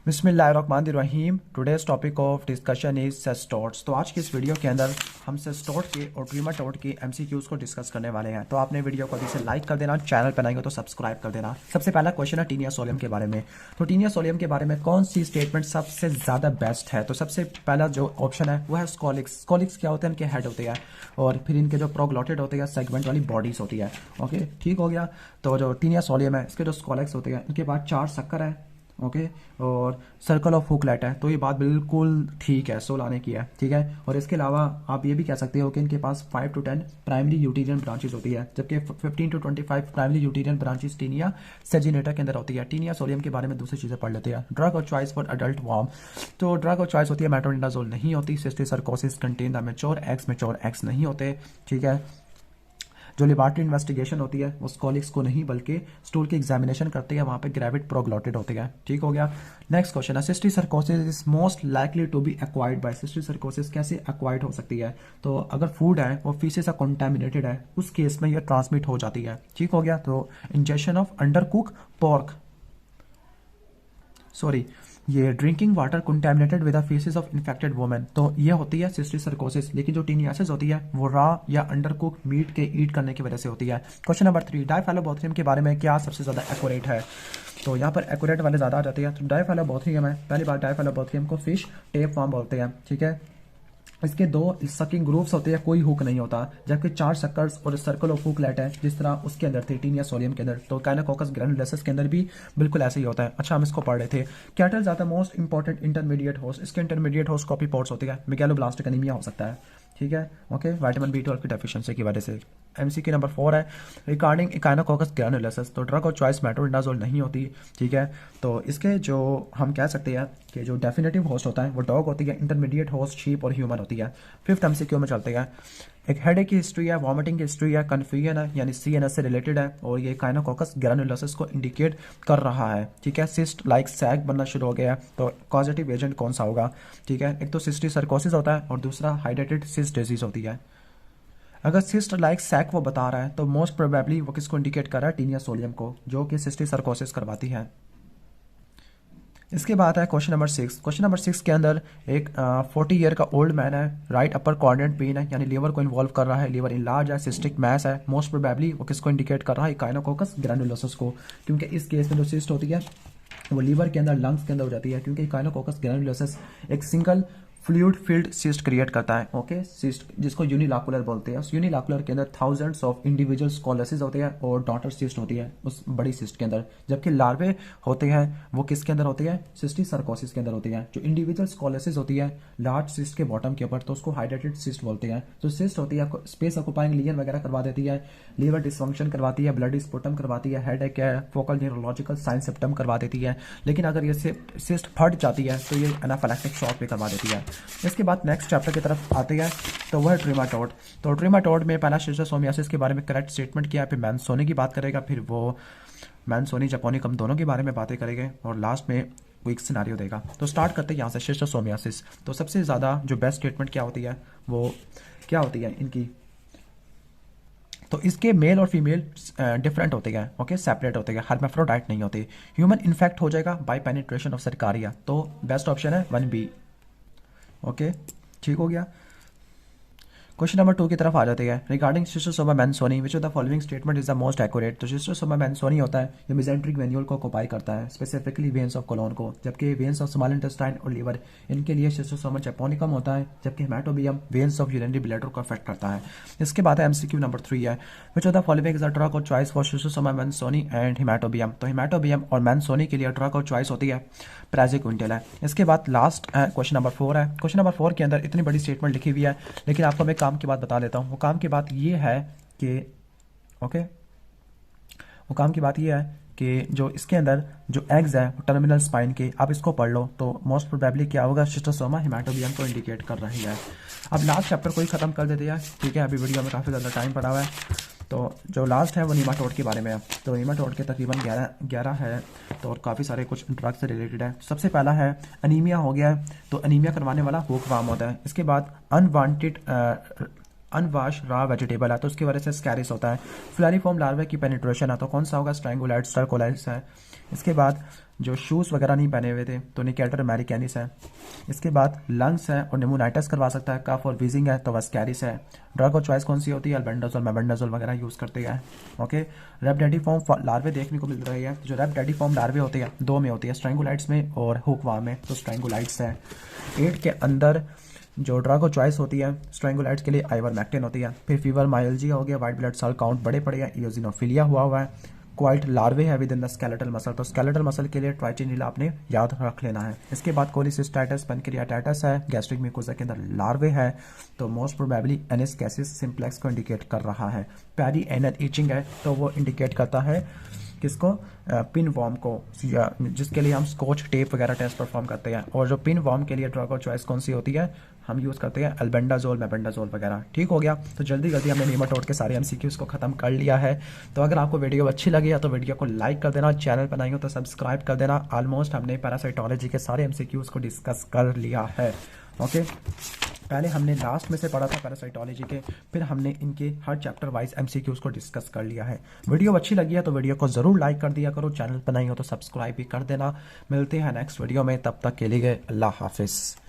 बिस्मिल्लाहिर्रहमानिर्रहीम। Today's topic of discussion is cestodes. तो आज की इस वीडियो के अंदर हम सेस्टोट के और ट्रीमाटोड के एमसीक्यूज को डिस्कस करने वाले हैं। तो आपने वीडियो को अभी से लाइक कर देना, चैनल पर आएंगे तो सब्सक्राइब कर देना। सबसे पहला क्वेश्चन है टीनिया सोलियम के बारे में। तो टीनिया सोलियम के बारे में कौन सी स्टेटमेंट सबसे ज़्यादा बेस्ट है? तो सबसे पहला जो ऑप्शन है वो है स्कॉलिक्स। स्कॉलिक्स क्या होते हैं? इनके हेड होते हैं और फिर इनके जो प्रोग्लोटेड होते हैं सेगमेंट वाली बॉडीज होती है। ओके, ठीक हो गया। तो जो टीनिया सोलियम है इसके जो स्कॉलिक्स होते हैं इनके बाद 4 शक्कर है। ओके, और सर्कल ऑफ हुकलेट है। तो ये बात बिल्कुल ठीक है, 16 आने की है, ठीक है। और इसके अलावा आप ये भी कह सकते हो कि इनके पास 5 to 10 प्राइमरी यूटेरियन ब्रांचेस होती है, जबकि 15 to 25 primary uterine branches taenia saginata के अंदर होती है। टीनिया सोलियम के बारे में दूसरी चीज़ें पढ़ लेते हैं। ड्रग और चॉइस फॉर अडल्ट वॉर्म। तो ड्रग और चॉइस होती है मेट्रोनिडाजोल नहीं होती। सिस्टिसरकोसिस कंटेन द मैच्योर एग्स नहीं होते, ठीक है। जो लेबॉरेटरी इन्वेस्टिगेशन होती है वो स्कॉलिक्स को नहीं बल्कि स्टूल की एग्जामिनेशन करती है, वहाँ पे ग्रेविड प्रोग्लोटेड होती है, ठीक हो गया। नेक्स्ट क्वेश्चन है cysticercosis is most likely to be acquired by. Cysticercosis कैसे एक्वायर्ड हो सकती है? तो अगर फूड है वो फीसेस से कंटामिनेटेड है उस केस में ये ट्रांसमिट हो जाती है, ठीक हो गया। तो injection of under cook pork, sorry, ये drinking water contaminated with the faeces of infected women. तो ये होती है सिस्टिसरकोसिस, लेकिन जो टीनियासिस होती है वो रॉ या अंडर कुक मीट के ईट करने की वजह से होती है। क्वेश्चन नंबर 3, डाइफेलोबोथरियम के बारे में क्या सबसे ज़्यादा एक्यूरेट है? तो यहाँ पर एक्यूरेट वाले ज़्यादा आ जाते हैं। तो डाइफेलोबोथरियम है, पहली बार डाइफेलोबोथरियम को फिश टेप फॉर्म बोलते हैं, ठीक है। इसके 2 सकिंग ग्रुप्स होते हैं, कोई हुक नहीं होता, जबकि 4 सक्कर्स और सर्कल ऑफ हुकलेट है जिस तरह उसके अंदर थी टीनिया सोलियम के अंदर। तो काइनोकोकस ग्रैनुलोसस के अंदर भी बिल्कुल ऐसे ही होता है। अच्छा, हम इसको पढ़ रहे थे। Cattles are the most important intermediate host. इसके इंटरमीडिएट होस्ट कॉपीपोर्ट्स होती है। मेगालोब्लास्टिक एनीमिया हो सकता है, ठीक है। ओके, विटामिन B12 की डेफिशिएंसी की वजह से। एमसीक्यू नंबर 4 है रिगार्डिंग इकाइनोकोकस ग्रैनुलोसस। तो ड्रग और चॉइस मेट्रोनिडाजोल नहीं होती, ठीक है। तो इसके जो हम कह सकते हैं कि जो डेफिनेटिव होस्ट होता है वो डॉग होती है, इंटरमीडिएट होस्ट शीप और ह्यूमन होती है। 5th एमसीक्यू में चलते हैं। एक हेडेक की हिस्ट्री है, वॉमिटिंग की हिस्ट्री है, कन्फ्यूजन है यानी CNS से रिलेटेड है और ये काइनोकोकस ग्रैनुलोसस को इंडिकेट कर रहा है, ठीक है। सिस्ट लाइक सैग बनना शुरू हो गया है। तो कॉजेटिव एजेंट कौन सा होगा? ठीक है, एक तो सिस्टिसरकोसिस होता है और दूसरा हाइड्रेटेड सिस्ट डिजीज होती है। अगर सिस्ट लाइक सैक वो बता रहा है तो मोस्ट प्रोबेबली वो किसको इंडिकेट कर रहा है? टीनिया सोलियम को, जो कि सिस्टिसरकोसिस करवाती है। इसके बाद है क्वेश्चन नंबर 6। क्वेश्चन नंबर 6 के अंदर एक 40 ईयर का ओल्ड मैन है, राइट अपर क्वाड्रेंट पेन है यानी लीवर को इन्वॉल्व कर रहा है, लीवर इनलार्ज है, सिस्टिक मैस है। मोस्ट प्रोबेबली वो किसको इंडिकेट कर रहा है? काइनोकोकस ग्रैनुलोसस को, क्योंकि इस केस में जो सिस्ट होती है वो लीवर के अंदर, लंग्स के अंदर हो जाती है, क्योंकि काइनोकोकस ग्रैनुलोसस एक single fluid filled cyst create करता है। ओके, सिस्ट जिसको यूनिलाकुलर बोलते हैं। उस यूनिलाकुलर के अंदर थाउजेंड्स ऑफ इंडिविजुअल स्कॉलेसिस होते हैं और डॉटर सिस्ट होती है उस बड़ी सिस्ट के अंदर, जबकि लार्वे होते हैं वो किसके अंदर होते हैं? सिस्टिसरकोसिस के अंदर होती है। जो इंडिविजुअल स्कॉलेसिस होती है लार्ज सिस्ट के बॉटम के ऊपर, तो उसको हाइड्रेटेड सिस्ट बोलते हैं। जो सिस्ट होती है स्पेस ऑक्युपाइंग लीजन वगैरह करवा देती है, लीवर डिसफंक्शन करवाती है, ब्लड स्पुटम करवाती है, हेडेक है, फोकल न्यूरोलॉजिकल साइन सिम्टम करवा देती है। लेकिन अगर ये सिस्ट फट जाती है तो ये एनाफिलैक्टिक शॉक भी करवा देती है। इसके बाद नेक्स्ट चैप्टर की तरफ आते हैं, तो वह है ट्रीमाटोड। तो ट्रीमाटोड में पहला शिस्टोसोमियासिस के बारे में करेक्ट स्टेटमेंट किया, फिर मैनसोनी की बात करेगा, फिर वो मैनसोनी जपोनिकम दोनों के बारे में बातें करेंगे और लास्ट में वो एक सिनारियो देगा। तो स्टार्ट करते हैं यहाँ से शिस्टोसोमियासिस। तो सबसे ज़्यादा जो बेस्ट स्टेटमेंट क्या होती है वो क्या होती है इनकी? तो इसके मेल और फीमेल डिफरेंट होते हैं, ओके, सेपरेट होते हैं, हर्माफ्रोडाइट नहीं होते। ह्यूमन इन्फेक्ट हो जाएगा बाय पेनिट्रेशन ऑफ सर्कारिया। तो बेस्ट ऑप्शन है 1B, ओके, ठीक हो गया। क्वेश्चन नंबर 2 की तरफ आ जाते हैं। Regarding schistosoma mansoni which of the following statement is the most accurate. तो शिस्टोसोमा मैनसोनी होता है जो मेसेंट्रिक वेन्यूल को ऑक्युपाई करता है, स्पेसिफिकली वेन्स ऑफ कोलोन को, जबकि वेन्स ऑफ स्मॉल इंटेस्टाइन और लीवर इनके लिए शिस्टोसोमा जपोनिकम होता है, जबकि हेमाटोबियम वेन्स ऑफ यूरिनरी ब्लैडर को अफेक्ट करता है। इसके बाद एमसीक्यू नंबर 3 है विच of the following is the drug और चॉइस फॉर शिस्टोसोमा मैनसोनी एंड हेमाटोबियम। तो हेमाटोबियम और मैनसोनी के लिए ड्रग और चॉइस होती है प्राजिक्विंटल है। इसके बाद लास्ट क्वेश्चन नंबर 4 है। क्वेश्चन नंबर 4 के अंदर इतनी बड़ी स्टेटमेंट लिखी हुई है, लेकिन आपको मैं काम की बात बता देता हूँ। वो काम की बात ये है कि ओके, वो काम की बात ये है कि जो इसके अंदर जो एग्स है वो टर्मिनल स्पाइन के, आप इसको पढ़ लो तो मोस्ट प्रोबेबली क्या होगा? शिस्टोसोमा हेमाटोबियम को इंडिकेट कर रही है। अब लास्ट चैप्टर को ही खत्म कर देते हैं, ठीक है। अभी वीडियो में काफ़ी ज़्यादा टाइम पड़ा हुआ है। तो जो लास्ट है वो नीमाटोड के बारे में है। तो नीमाटोड के तकरीबन 11 है, तो और काफ़ी सारे कुछ ड्रग से रिलेटेड है। सबसे पहला है अनीमिया हो गया है, तो अनीमिया करवाने वाला हुक वार्म होता है। इसके बाद अनवाश रॉ वेजिटेबल है तो उसकी वजह से स्कैरिस होता है। फ्लैरीफॉर्म लार्वे की पेनिट्रेशन है तो कौन सा होगा, स्ट्रैंगुलाइड स्टरकोलाइस है। इसके बाद जो शूज़ वगैरह नहीं पहने हुए थे तो निकेटर अमेरिकैनिस है। इसके बाद लंग्स है और निमोनाइटिस करवा सकता है, कफ और वीजिंग है तो वस्कैरिस है। ड्रग और चॉइस कौन सी होती है, अल्बेंडाजोल मेबेंडाजोल वगैरह यूज़ करते हैं। ओके, रेप्डेडिफॉर्म लार्वे देखने को मिल रही है। जो रेप्डेडिफॉर्म लार्वे होती है दो में होती है, स्ट्रैंगुलाइड्स में और हुकवार्म में, तो स्ट्रैंगुलाइड्स है। पेट के अंदर जो ड्रग और चॉइस होती है स्ट्रैंगुलाइड्स के लिए आइवरमेक्टिन होती है। फिर फीवर माइल्जिया हो गया, वाइट ब्लड सेल काउंट बड़े पड़े हैं, इयोजिनोफिलिया हुआ है। क्वाइट लार्वे है with in the skeletal muscle, तो स्केलेटल मसल के लिए ट्राइचिनिल आपने याद रख लेना है। इसके बाद कोलिसिस्टाइटिस पेनक्रियाटाइटिस है, गैस्ट्रिक म्यूकोसा के अंदर लार्वे है तो मोस्ट प्रोबेबली एनिस कैसिस सिंप्लेक्स को इंडिकेट कर रहा है। पैरी एनल ईचिंग है तो वो इंडिकेट करता है किसको, पिन वॉर्म को, जिसके लिए हम स्कॉच टेप वगैरह टेस्ट परफॉर्म करते हैं। और जो पिन वॉर्म के लिए ड्रग और चॉइस कौन सी होती है, हम यूज़ करते हैं अल्बेंडाजोल मेबेंडाजोल वगैरह। ठीक हो गया, तो जल्दी जल्दी हमने नेमाटोड के सारे एमसीक्यूज़ को ख़त्म कर लिया है। तो अगर आपको वीडियो अच्छी लगी है तो वीडियो को लाइक कर देना, चैनल पर नहीं हो तो सब्सक्राइब कर देना। ऑलमोस्ट हमने पैरासाइटोलॉजी के सारे एमसीक्यूज़ को डिस्कस कर लिया है। ओके, पहले हमने लास्ट में से पढ़ा था पैरासाइटोलॉजी के, फिर हमने इनके हर चैप्टर वाइज एमसीक्यूज़ को डिस्कस कर लिया है। वीडियो अच्छी लगी है तो वीडियो को ज़रूर लाइक कर दिया करो, चैनल पर नहीं हो तो सब्सक्राइब भी कर देना। मिलते हैं नेक्स्ट वीडियो में, तब तक के लिए अल्लाह हाफिज़।